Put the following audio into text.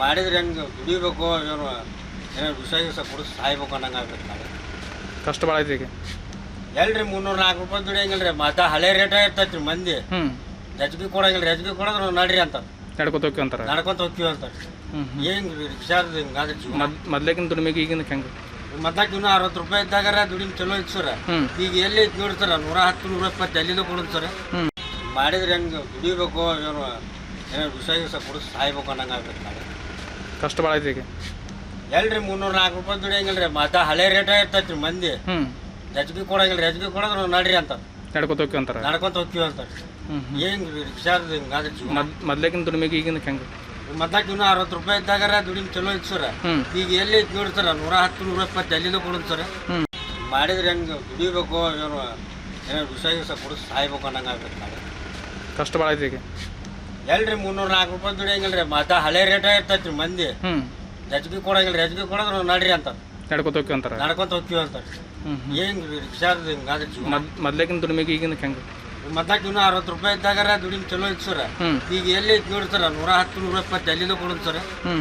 ಮಾಡಿದ್ರೆ ಹೆಂಗೆ ದುಡಿಬೇಕು ಏನು ಏನೋ ವಿಷ ಕುಡಿದು ಸಾಯ್ಬೇಕು ಅನ್ನಂಗೆ ಆಗ್ಬೇಕು ನಾಳೆ. ಕಷ್ಟ ಭಾಳ ಐತಿ ಈಗ. ಎಲ್ರಿ 300-400 ರೂಪಾಯಿ ದುಡಿಯಂಗಿಲ್ರಿ. ಮತ್ತೆ ಹಳೆ ರೇಟ ಇರ್ತೈತಿ ರೀ ಮಂದಿ. ಹೆಚ್ಚಿಗೆ ಕೊಡಂಗಿಲ್ಲ. ಹೆಚ್ಚಿಗೆ ಕೊಡೋದ್ರೆ ನಾವು ನಡ್ರಿ ಅಂತಾರೆ. ನಡ್ಕೊತ ಹೋಗ್ತೀವಿ ಅಂತಾರೆ. ನಡ್ಕೊಂತ ಹೋಗ್ತೀವಿ ಅಂತಾರೆ. ಹೆಂಗೆ ರೀ ರಿಕ್ಷಾದ ಹಿಂಗಾದ್ರೆ ಜೀವನ. ಮೊದ್ಲೇಕಿನ ದುಡಿಮೆಗೆ ಈಗಿನ ಹೆಂಗೆ? ಮೊದ್ಲಾಕ ಇನ್ನೂ 60 ರೂಪಾಯಿ ಇದ್ದಾಗಾರ ದುಡಿಮೆ ಚಲೋ ಇತ್ತು ಸರ್. ಈಗ ಎಲ್ಲಿ ಐತಿ ನೋಡಿ ಸರ್, 110-120 ಎಲ್ಲಿಂದ ಕೊಡೋದು ಸರ್. ಮಾಡಿದ್ರೆ ಹೆಂಗೆ ದುಡಿಬೇಕು ಏನು ಏನೋ ವಿಷ ಕುಡಿದು ಸಾಯ್ಬೇಕು ಅನ್ನಂಗೆ ಆಗ್ಬೇಕು ನಾಳೆ. ಕಷ್ಟ ಭಾಳ ಐತಿ ಈಗ. ಎಲ್ರಿ 300-400 ರೂಪಾಯಿ ದುಡಿಯಂಗಿಲ್ರಿ. ಮತ್ತೆ ಹಳೆ ರೇಟ ಇರ್ತೈತಿ ರೀ ಮಂದಿ. ಹೆಚ್ಚಿಗೆ ಕೊಡಂಗಿಲ್ಲ. ಹೆಚ್ಚಿಗೆ ಕೊಡೋದ್ರೆ ನಾವು ನಡ್ರಿ ಅಂತಾರೆ. ನಡ್ಕೊತ ಹೋಗ್ತೀವಿ ಅಂತಾರೆ. ನಡ್ಕೊಂತ ಹೋಗ್ತೀವಿ ಅಂತಾರೆ. ಹೆಂಗೆ ರೀ ರಿಕ್ಷಾದ ಹಿಂಗಾದ್ರೆ ಜೀವನ. ಮೊದ್ಲೇಕಿನ ದುಡಿಮೆಗೆ ಈಗಿನ ಹೆಂಗೆ? ಮೊದ್ಲಾಕ ಇನ್ನೂ 60 ರೂಪಾಯಿ ಇದ್ದಾಗಾರ ದುಡಿಮೆ ಚಲೋ ಇತ್ತು ಸರ್. ಈಗ ಎಲ್ಲಿ ಐತಿ ನೋಡಿ ಸರ್, 110-120 ಎಲ್ಲಿಂದ ಕೊಡೋದು ಸರ್. ಮಾಡಿದ್ರೆ ಹೆಂಗೆ ದುಡಿಬೇಕು ಏನು ಏನೋ ವಿಷ ಕುಡಿದು ಸಾಯ್ಬೇಕು ಅನ್ನಂಗೆ ಆಗ್ಬೇಕು ನಾಳೆ. ಕಷ್ಟ ಭಾಳ ಐತಿ ಈಗ. ಎಲ್ರಿ 300-400 ರೂಪಾಯಿ ದುಡಿಯಂಗಿಲ್ರಿ. ಮತ್ತೆ ಹಳೆ ರೇಟ ಇರ್ತೈತಿ ರೀ ಮಂದಿ. ಹೆಚ್ಚಿಗೆ ಕೊಡಂಗಿಲ್ಲ. ಹೆಚ್ಚಿಗೆ ಕೊಡೋದ್ರೆ ನಾವು ನಡ್ರಿ ಅಂತಾರೆ. ನಡ್ಕೊತ ಹೋಗ್ತೀವಿ ಅಂತಾರೆ. ನಡ್ಕೊಂತ ಹೋಗ್ತೀವಿ ಅಂತಾರೆ. ಹೆಂಗೆ ರೀ ರಿಕ್ಷಾದ ಹಿಂಗಾದ್ರೆ ಜೀವನ. ಮೊದ್ಲೇಕಿನ ದುಡಿಮೆಗೆ ಈಗಿನ ಹೆಂಗೆ? ಮೊದ್ಲಾಕ ಇನ್ನೂ 60 ರೂಪಾಯಿ ಇದ್ದಾಗಾರ ದುಡಿಮೆ ಚಲೋ ಇತ್ತು ಸರ್. ಈಗ ಎಲ್ಲಿ ಐತಿ ನೋಡಿ ಸರ್, 110-120 ಎಲ್ಲಿಂದ ಕೊಡೋದು ಸರ್.